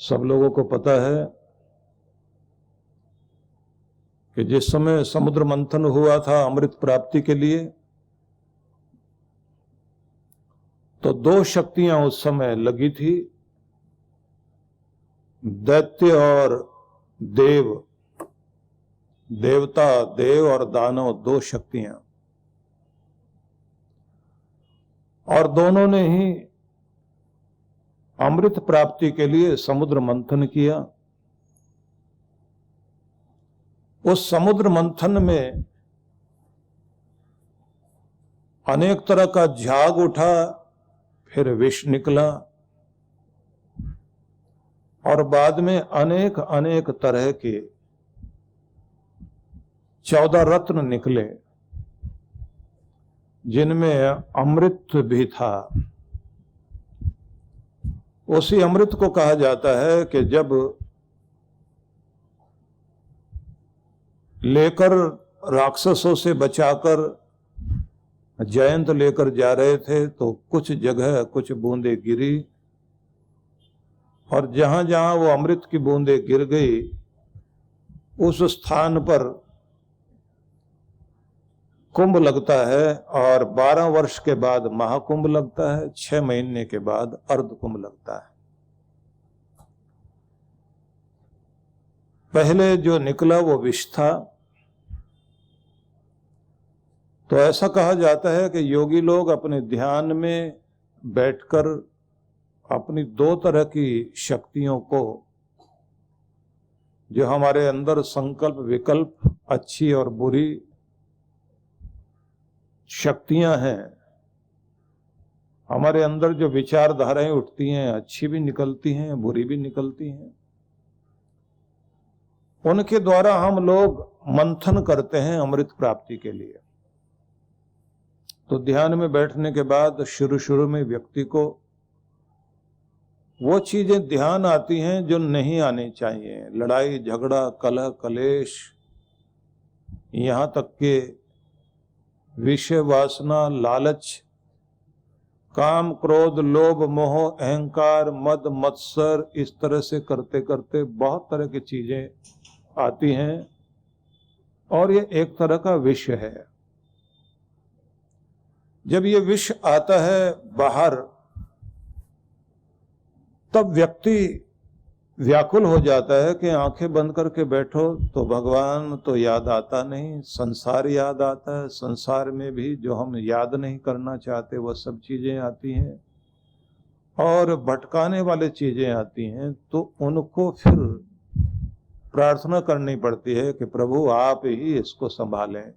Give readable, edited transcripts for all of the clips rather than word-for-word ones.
सब लोगों को पता है कि जिस समय समुद्र मंथन हुआ था अमृत प्राप्ति के लिए, तो दो शक्तियां उस समय लगी थी, दैत्य और देव, देवता, देव और दानव, दो शक्तियां, और दोनों ने ही अमृत प्राप्ति के लिए समुद्र मंथन किया। उस समुद्र मंथन में अनेक तरह का झाग उठा, फिर विष निकला, और बाद में अनेक अनेक तरह के 14 रत्न निकले, जिनमें अमृत भी था। उसी अमृत को कहा जाता है कि जब लेकर राक्षसों से बचाकर जयंत लेकर जा रहे थे, तो कुछ जगह कुछ बूंदें गिरी, और जहां जहां वो अमृत की बूंदें गिर गई, उस स्थान पर कुंभ लगता है, और 12 वर्ष के बाद महाकुंभ लगता है, 6 महीने के बाद अर्ध कुंभ लगता है। पहले जो निकला वो विष था। तो ऐसा कहा जाता है कि योगी लोग अपने ध्यान में बैठकर अपनी 2 तरह की शक्तियों को, जो हमारे अंदर संकल्प विकल्प, अच्छी और बुरी शक्तियां हैं, हमारे अंदर जो विचारधाराएं उठती हैं, अच्छी भी निकलती हैं, बुरी भी निकलती हैं, उनके द्वारा हम लोग मंथन करते हैं अमृत प्राप्ति के लिए। तो ध्यान में बैठने के बाद शुरू में व्यक्ति को वो चीजें ध्यान आती हैं जो नहीं आनी चाहिए, लड़ाई झगड़ा, कलह कलेश, यहां तक के विषय वासना, लालच, काम क्रोध लोभ मोह अहंकार मद मत्सर, इस तरह से करते करते बहुत तरह की चीजें आती हैं, और ये एक तरह का विष है। जब ये विष आता है बाहर, तब व्यक्ति व्याकुल हो जाता है कि आंखें बंद करके बैठो तो भगवान तो याद आता नहीं, संसार याद आता है, संसार में भी जो हम याद नहीं करना चाहते वह सब चीजें आती हैं, और भटकाने वाले चीजें आती हैं, तो उनको फिर प्रार्थना करनी पड़ती है कि प्रभु आप ही इसको संभालें।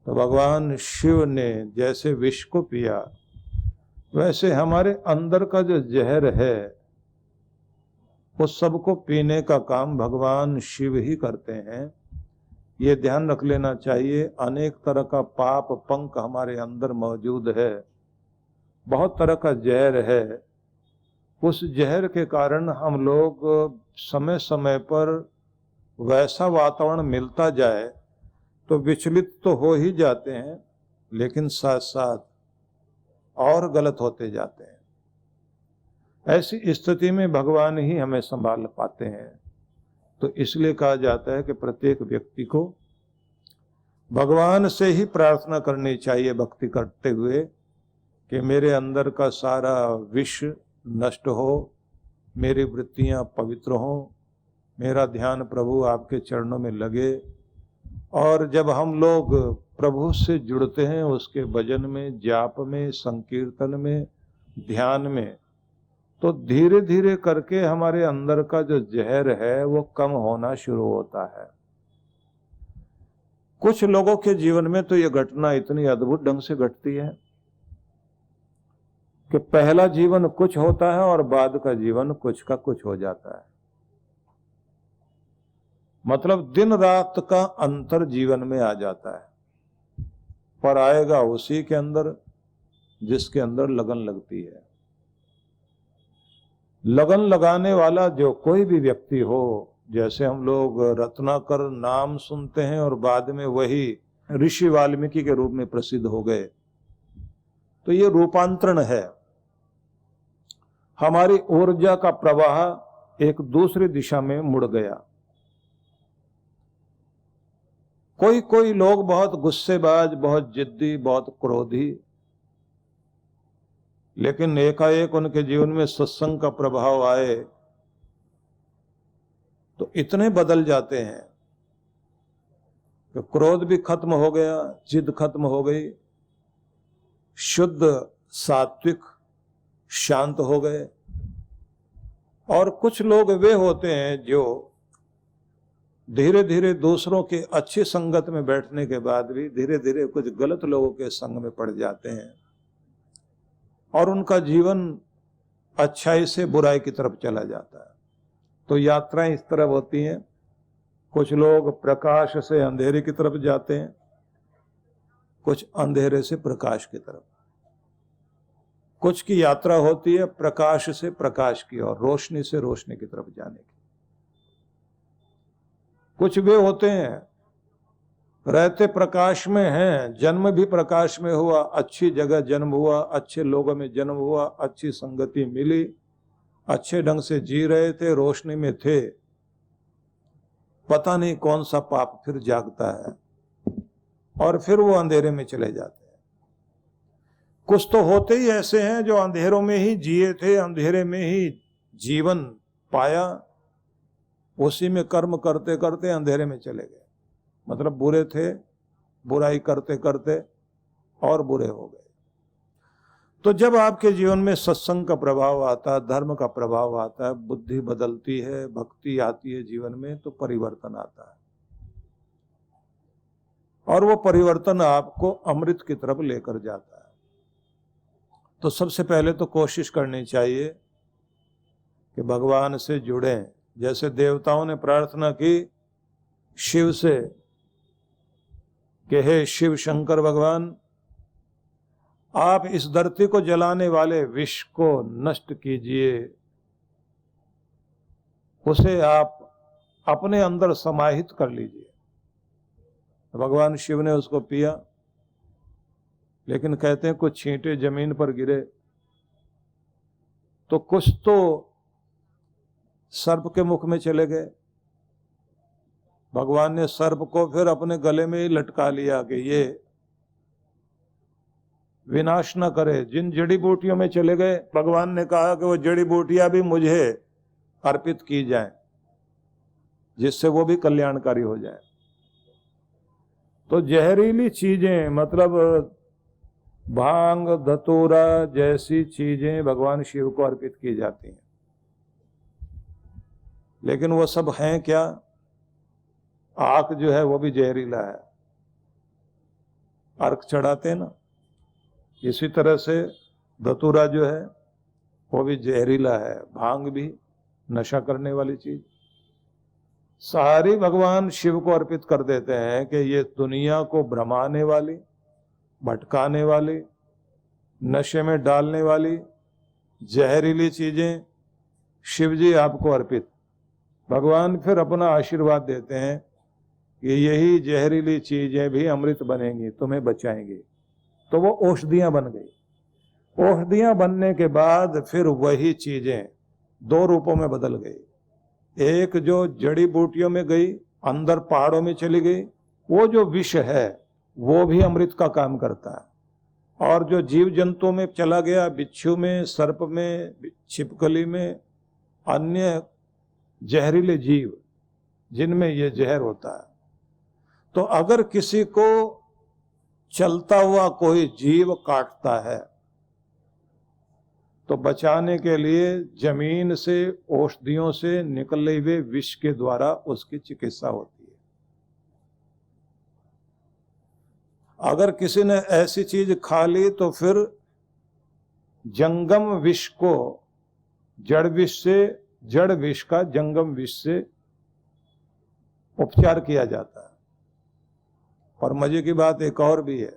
तो भगवान शिव ने जैसे विष को पिया, वैसे हमारे अंदर का जो जहर है उस सबको पीने का काम भगवान शिव ही करते हैं। ये ध्यान रख लेना चाहिए। अनेक तरह का पाप पंख हमारे अंदर मौजूद है, बहुत तरह का जहर है। उस जहर के कारण हम लोग समय समय पर वैसा वातावरण मिलता जाए तो विचलित तो हो ही जाते हैं, लेकिन साथ साथ और गलत होते जाते हैं। ऐसी स्थिति में भगवान ही हमें संभाल पाते हैं। तो इसलिए कहा जाता है कि प्रत्येक व्यक्ति को भगवान से ही प्रार्थना करनी चाहिए, भक्ति करते हुए, कि मेरे अंदर का सारा विष नष्ट हो, मेरी वृत्तियां पवित्र हो, मेरा ध्यान प्रभु आपके चरणों में लगे। और जब हम लोग प्रभु से जुड़ते हैं, उसके भजन में, जाप में, संकीर्तन में, ध्यान में, तो धीरे धीरे करके हमारे अंदर का जो जहर है वो कम होना शुरू होता है। कुछ लोगों के जीवन में तो ये घटना इतनी अद्भुत ढंग से घटती है कि पहला जीवन कुछ होता है और बाद का जीवन कुछ का कुछ हो जाता है। मतलब दिन रात का अंतर जीवन में आ जाता है, पर आएगा उसी के अंदर जिसके अंदर लगन लगती है। लगन लगाने वाला जो कोई भी व्यक्ति हो, जैसे हम लोग रत्नाकर नाम सुनते हैं और बाद में वही ऋषि वाल्मीकि के रूप में प्रसिद्ध हो गए, तो ये रूपांतरण है। हमारी ऊर्जा का प्रवाह एक दूसरी दिशा में मुड़ गया। कोई कोई लोग बहुत गुस्सेबाज, बहुत जिद्दी, बहुत क्रोधी, लेकिन एकाएक उनके जीवन में सत्संग का प्रभाव आए तो इतने बदल जाते हैं कि क्रोध भी खत्म हो गया, जिद खत्म हो गई, शुद्ध सात्विक शांत हो गए। और कुछ लोग वे होते हैं जो धीरे धीरे दूसरों की अच्छी संगत में बैठने के बाद भी धीरे धीरे कुछ गलत लोगों के संग में पड़ जाते हैं और उनका जीवन अच्छाई से बुराई की तरफ चला जाता है। तो यात्राएं इस तरफ होती हैं, कुछ लोग प्रकाश से अंधेरे की तरफ जाते हैं, कुछ अंधेरे से प्रकाश की तरफ। कुछ की यात्रा होती है प्रकाश से प्रकाश की और रोशनी से रोशनी की तरफ जाने की। कुछ वे होते हैं रहते प्रकाश में हैं, जन्म भी प्रकाश में हुआ, अच्छी जगह जन्म हुआ, अच्छे लोगों में जन्म हुआ, अच्छी संगति मिली, अच्छे ढंग से जी रहे थे, रोशनी में थे, पता नहीं कौन सा पाप फिर जागता है और फिर वो अंधेरे में चले जाते हैं। कुछ तो होते ही ऐसे हैं जो अंधेरों में ही जिए थे, अंधेरे में ही जीवन पाया, उसी में कर्म करते करते अंधेरे में चले गए। मतलब बुरे थे, बुराई करते करते और बुरे हो गए। तो जब आपके जीवन में सत्संग का प्रभाव आता है, धर्म का प्रभाव आता है, बुद्धि बदलती है, भक्ति आती है जीवन में, तो परिवर्तन आता है और वो परिवर्तन आपको अमृत की तरफ लेकर जाता है। तो सबसे पहले तो कोशिश करनी चाहिए कि भगवान से जुड़ें। जैसे देवताओं ने प्रार्थना की शिव से कि हे शिव शंकर भगवान, आप इस धरती को जलाने वाले विष को नष्ट कीजिए, उसे आप अपने अंदर समाहित कर लीजिए। भगवान शिव ने उसको पिया, लेकिन कहते हैं कुछ छींटे जमीन पर गिरे तो कुछ तो सर्प के मुख में चले गए। भगवान ने सर्प को फिर अपने गले में ही लटका लिया कि ये विनाश न करे। जिन जड़ी बूटियों में चले गए, भगवान ने कहा कि वो जड़ी बूटियां भी मुझे अर्पित की जाएं, जिससे वो भी कल्याणकारी हो जाए। तो जहरीली चीजें, मतलब भांग धतूरा जैसी चीजें भगवान शिव को अर्पित की जाती हैं, लेकिन वो सब हैं क्या? आग जो है वो भी जहरीला है, अर्क चढ़ाते हैं ना, इसी तरह से धतूरा जो है वो भी जहरीला है, भांग भी नशा करने वाली चीज। सारी भगवान शिव को अर्पित कर देते हैं कि ये दुनिया को भ्रमाने वाली, भटकाने वाली, नशे में डालने वाली जहरीली चीजें शिव जी आपको अर्पित। भगवान फिर अपना आशीर्वाद देते हैं कि यही जहरीली चीजें भी अमृत बनेंगी, तुम्हें बचाएंगी। तो वो औषधियां बन गई। औषधियां बनने के बाद फिर वही चीजें दो रूपों में बदल गई। एक जो जड़ी बूटियों में गई, अंदर पहाड़ों में चली गई, वो जो विष है वो भी अमृत का काम करता है। और जो जीव जंतुओं में चला गया, बिच्छू में, सर्प में, छिपकली में, अन्य जहरीले जीव जिनमें ये जहर होता है। तो अगर किसी को चलता हुआ कोई जीव काटता है तो बचाने के लिए जमीन से, औषधियों से निकले हुए विष के द्वारा उसकी चिकित्सा होती है। अगर किसी ने ऐसी चीज खा ली तो फिर जंगम विष को, जड़ विष से, जड़ विष का जंगम विष से उपचार किया जाता है। और मजे की बात एक और भी है,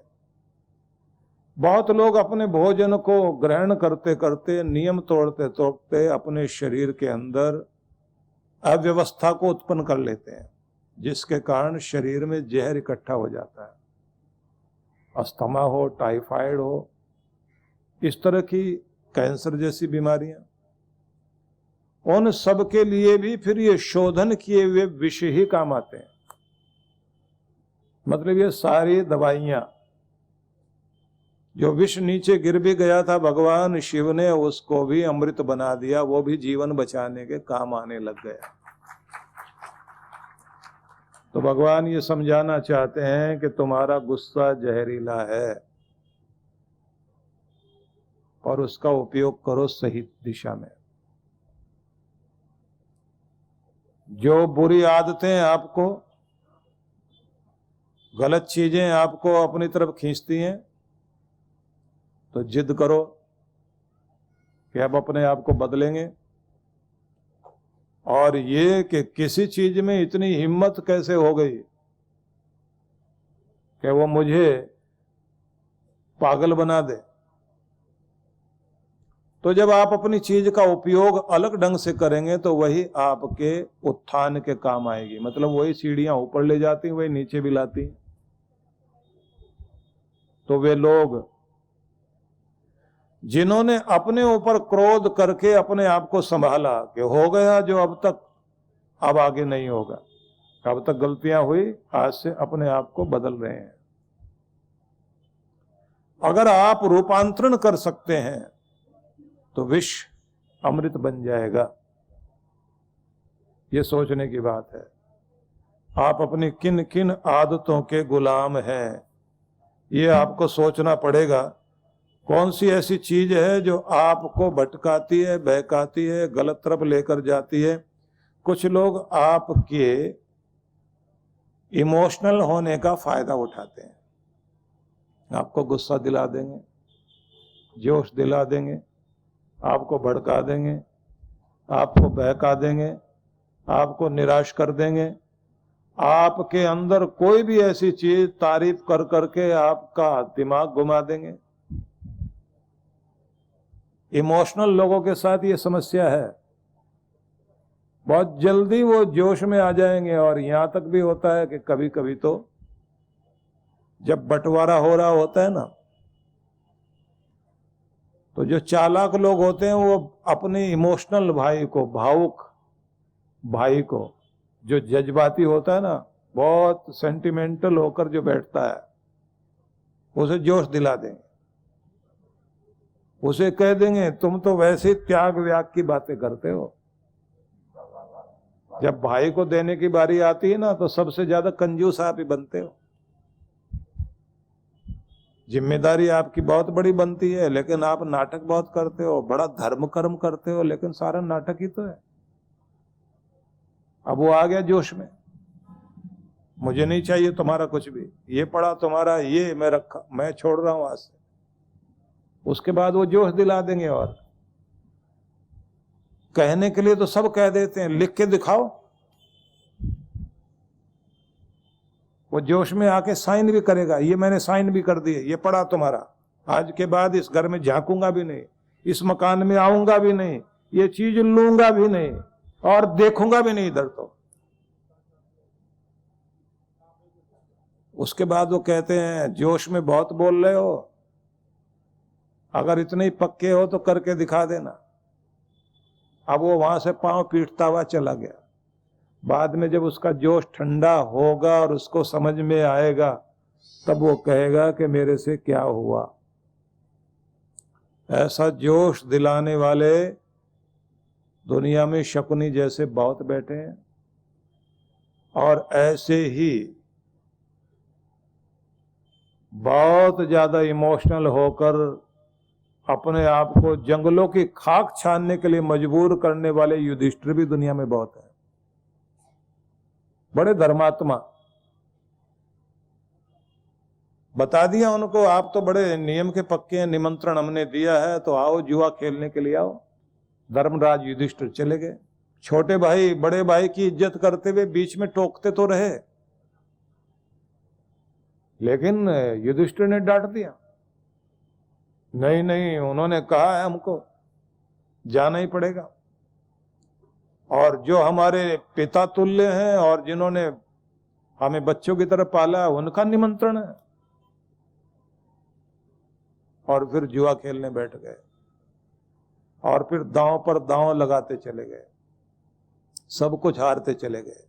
बहुत लोग अपने भोजन को ग्रहण करते करते, नियम तोड़ते तोड़ते अपने शरीर के अंदर अव्यवस्था को उत्पन्न कर लेते हैं, जिसके कारण शरीर में जहर इकट्ठा हो जाता है। अस्थमा हो, टाइफाइड हो, इस तरह की कैंसर जैसी बीमारियां। उन सब के लिए भी फिर ये शोधन किए हुए विष ही काम आते हैं। मतलब ये सारी दवाइयां, जो विष नीचे गिर भी गया था, भगवान शिव ने उसको भी अमृत बना दिया, वो भी जीवन बचाने के काम आने लग गया। तो भगवान ये समझाना चाहते हैं कि तुम्हारा गुस्सा जहरीला है और उसका उपयोग करो सही दिशा में। जो बुरी आदतें आपको, गलत चीजें आपको अपनी तरफ खींचती हैं, तो जिद करो कि अब अपने आप को बदलेंगे। और ये कि किसी चीज में इतनी हिम्मत कैसे हो गई कि वो मुझे पागल बना दे। तो जब आप अपनी चीज का उपयोग अलग ढंग से करेंगे तो वही आपके उत्थान के काम आएगी। मतलब वही सीढ़ियां ऊपर ले जाती, वही नीचे भी लाती। तो वे लोग जिन्होंने अपने ऊपर क्रोध करके अपने आप को संभाला कि हो गया जो अब तक, अब आगे नहीं होगा, अब तक गलतियां हुई, आज से अपने आप को बदल रहे हैं। अगर आप रूपांतरण कर सकते हैं तो विष अमृत बन जाएगा। ये सोचने की बात है। आप अपनी किन किन आदतों के गुलाम हैं, ये आपको सोचना पड़ेगा। कौन सी ऐसी चीज है जो आपको भटकाती है, बहकाती है, गलत तरफ लेकर जाती है। कुछ लोग आपके इमोशनल होने का फायदा उठाते हैं, आपको गुस्सा दिला देंगे, जोश दिला देंगे, आपको भड़का देंगे, आपको बहका देंगे, आपको निराश कर देंगे। आपके अंदर कोई भी ऐसी चीज तारीफ कर करके आपका दिमाग घुमा देंगे। इमोशनल लोगों के साथ ये समस्या है, बहुत जल्दी वो जोश में आ जाएंगे। और यहां तक भी होता है कि कभी कभी तो जब बंटवारा हो रहा होता है ना, तो जो चालाक लोग होते हैं वो अपने इमोशनल भाई को, भावुक भाई को, जो जज्बाती होता है ना, बहुत सेंटिमेंटल होकर जो बैठता है, उसे जोश दिला देंगे। उसे कह देंगे तुम तो वैसे त्याग व्याग की बातें करते हो। जब भाई को देने की बारी आती है ना, तो सबसे ज्यादा कंजूस आप ही बनते हो। जिम्मेदारी आपकी बहुत बड़ी बनती है, लेकिन आप नाटक बहुत करते हो, बड़ा धर्म कर्म करते हो, लेकिन सारा नाटक ही तो है। अब वो आ गया जोश में, मुझे नहीं चाहिए तुम्हारा कुछ भी, ये पड़ा तुम्हारा, ये मैं रखा, मैं छोड़ रहा हूं आज से। उसके बाद वो जोश दिला देंगे। और कहने के लिए तो सब कह देते हैं, लिख के दिखाओ। वो जोश में आके साइन भी करेगा, ये मैंने साइन भी कर दिए, ये पड़ा तुम्हारा, आज के बाद इस घर में झांकूंगा भी नहीं, इस मकान में आऊंगा भी नहीं, ये चीज लूंगा भी नहीं और देखूंगा भी नहीं इधर। तो उसके बाद वो कहते हैं जोश में बहुत बोल रहे हो, अगर इतने ही पक्के हो तो करके दिखा देना। अब वो वहां से पांव पीटता हुआ चला गया। बाद में जब उसका जोश ठंडा होगा और उसको समझ में आएगा, तब वो कहेगा कि मेरे से क्या हुआ। ऐसा जोश दिलाने वाले दुनिया में शकुनी जैसे बहुत बैठे हैं। और ऐसे ही बहुत ज्यादा इमोशनल होकर अपने आप को जंगलों की खाक छानने के लिए मजबूर करने वाले युधिष्ठिर भी दुनिया में बहुत है। बड़े धर्मात्मा, बता दिया उनको, आप तो बड़े नियम के पक्के हैं, निमंत्रण हमने दिया है तो आओ जुआ खेलने के लिए आओ। धर्मराज युधिष्ठिर चले गए। छोटे भाई बड़े भाई की इज्जत करते हुए बीच में टोकते तो रहे, लेकिन युधिष्ठिर ने डांट दिया। नहीं नहीं, उन्होंने कहा है हमको जाना ही पड़ेगा। और जो हमारे पिता तुल्य हैं और जिन्होंने हमें बच्चों की तरह पाला, उनका निमंत्रण है। और फिर जुआ खेलने बैठ गए। और फिर दांव पर दांव लगाते चले गए, सब कुछ हारते चले गए।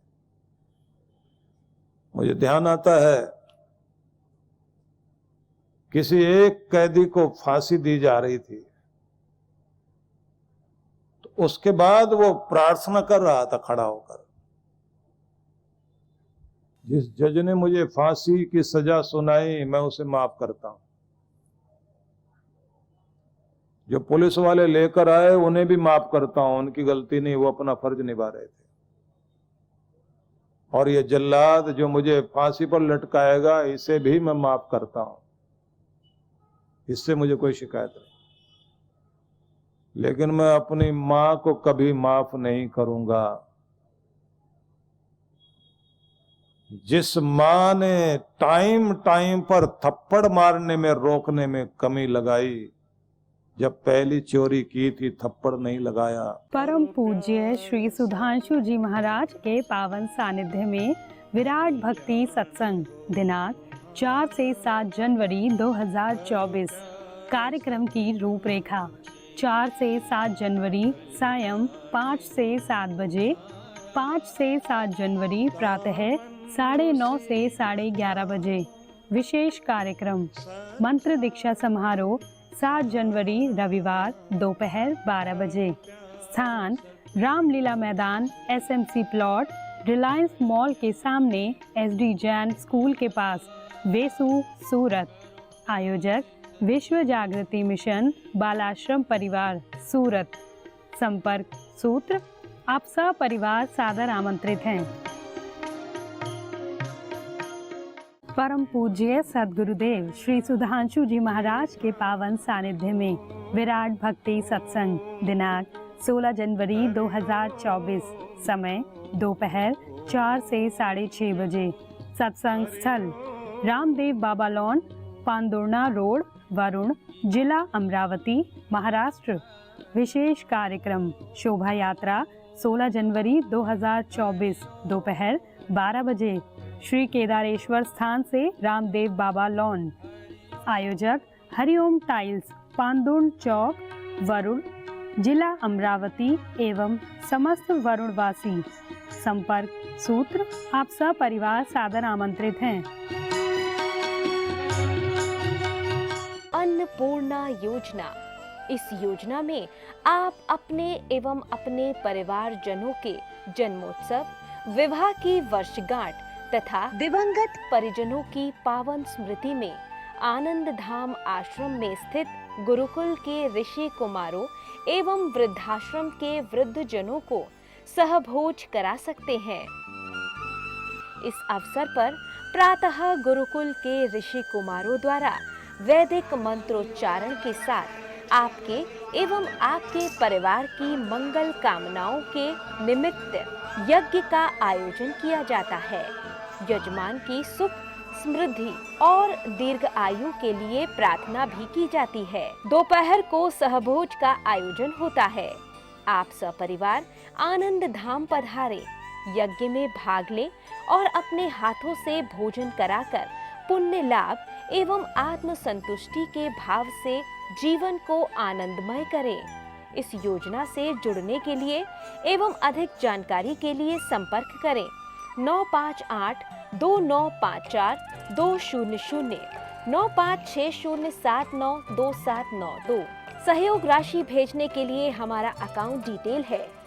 मुझे ध्यान आता है किसी एक कैदी को फांसी दी जा रही थी, तो उसके बाद वो प्रार्थना कर रहा था खड़ा होकर, जिस जज ने मुझे फांसी की सजा सुनाई मैं उसे माफ करता हूं। जो पुलिस वाले लेकर आए उन्हें भी माफ करता हूं, उनकी गलती नहीं, वो अपना फर्ज निभा रहे थे। और ये जल्लाद जो मुझे फांसी पर लटकाएगा, इसे भी मैं माफ करता हूं, इससे मुझे कोई शिकायत नहीं। लेकिन मैं अपनी मां को कभी माफ नहीं करूंगा। जिस मां ने टाइम टाइम पर थप्पड़ मारने में रोकने में कमी लगाई, जब पहली चोरी की थी थप्पड़ नहीं लगाया। परम पूज्य श्री सुधांशु जी महाराज के पावन सानिध्य में विराट भक्ति सत्संग दिनांक 4 से 7 जनवरी 2024। कार्यक्रम की रूपरेखा 4 से 7 जनवरी सायं 5 से 7 बजे, 5 से 7 जनवरी प्रातः 9:30 से 11:30 बजे। विशेष कार्यक्रम मंत्र दीक्षा समारोह 7 जनवरी रविवार दोपहर 12 बजे। स्थान रामलीला मैदान, SMC प्लॉट, रिलायंस मॉल के सामने, SD जैन स्कूल के पास, वेसू, सूरत। आयोजक विश्व जागृति मिशन, बालाश्रम परिवार, सूरत। संपर्क सूत्र, आप सपरिवार सादर आमंत्रित हैं। परम पूज्य सद्गुरुदेव श्री सुधांशु जी महाराज के पावन सानिध्य में विराट भक्ति सत्संग दिनांक 16 जनवरी 2024। समय दोपहर 4 से 6:30 बजे। सत्संग स्थल रामदेव बाबा लॉन, पांदुर्णा रोड, वरुण, जिला अमरावती, महाराष्ट्र। विशेष कार्यक्रम शोभा यात्रा 16 जनवरी 2024 दोपहर 12 बजे, श्री केदारेश्वर स्थान से रामदेव बाबा लॉन। आयोजक हरिओम टाइल्स, पांदुर्ण चौक, वरुण, जिला अमरावती एवं समस्त वरुणवासी। संपर्क सूत्र, आप सपरिवार सादर आमंत्रित हैं। अन्नपूर्णा योजना। इस योजना में आप अपने एवं अपने परिवारजनों के जन्मोत्सव, विवाह की वर्षगांठ तथा दिवंगत परिजनों की पावन स्मृति में आनंद धाम आश्रम में स्थित गुरुकुल के ऋषि कुमारों एवं वृद्धाश्रम के वृद्धजनों को सहभोज करा सकते हैं। इस अवसर पर प्रातः गुरुकुल के ऋषि कुमारों द्वारा वैदिक मंत्रोच्चारण के साथ आपके एवं आपके परिवार की मंगल कामनाओं के निमित्त यज्ञ का आयोजन किया जाता है। यजमान की सुख, समृद्धि और दीर्घ आयु के लिए प्रार्थना भी की जाती है। दोपहर को सहभोज का आयोजन होता है। आप सपरिवार आनंद धाम पधारे, यज्ञ में भाग लें और अपने हाथों से भोजन कराकर पुण्य लाभ एवं आत्म संतुष्टि के भाव से जीवन को आनंदमय करें। इस योजना से जुड़ने के लिए एवं अधिक जानकारी के लिए संपर्क करें 958-2954-200, 9560792792। सहयोग राशि भेजने के लिए हमारा अकाउंट डिटेल है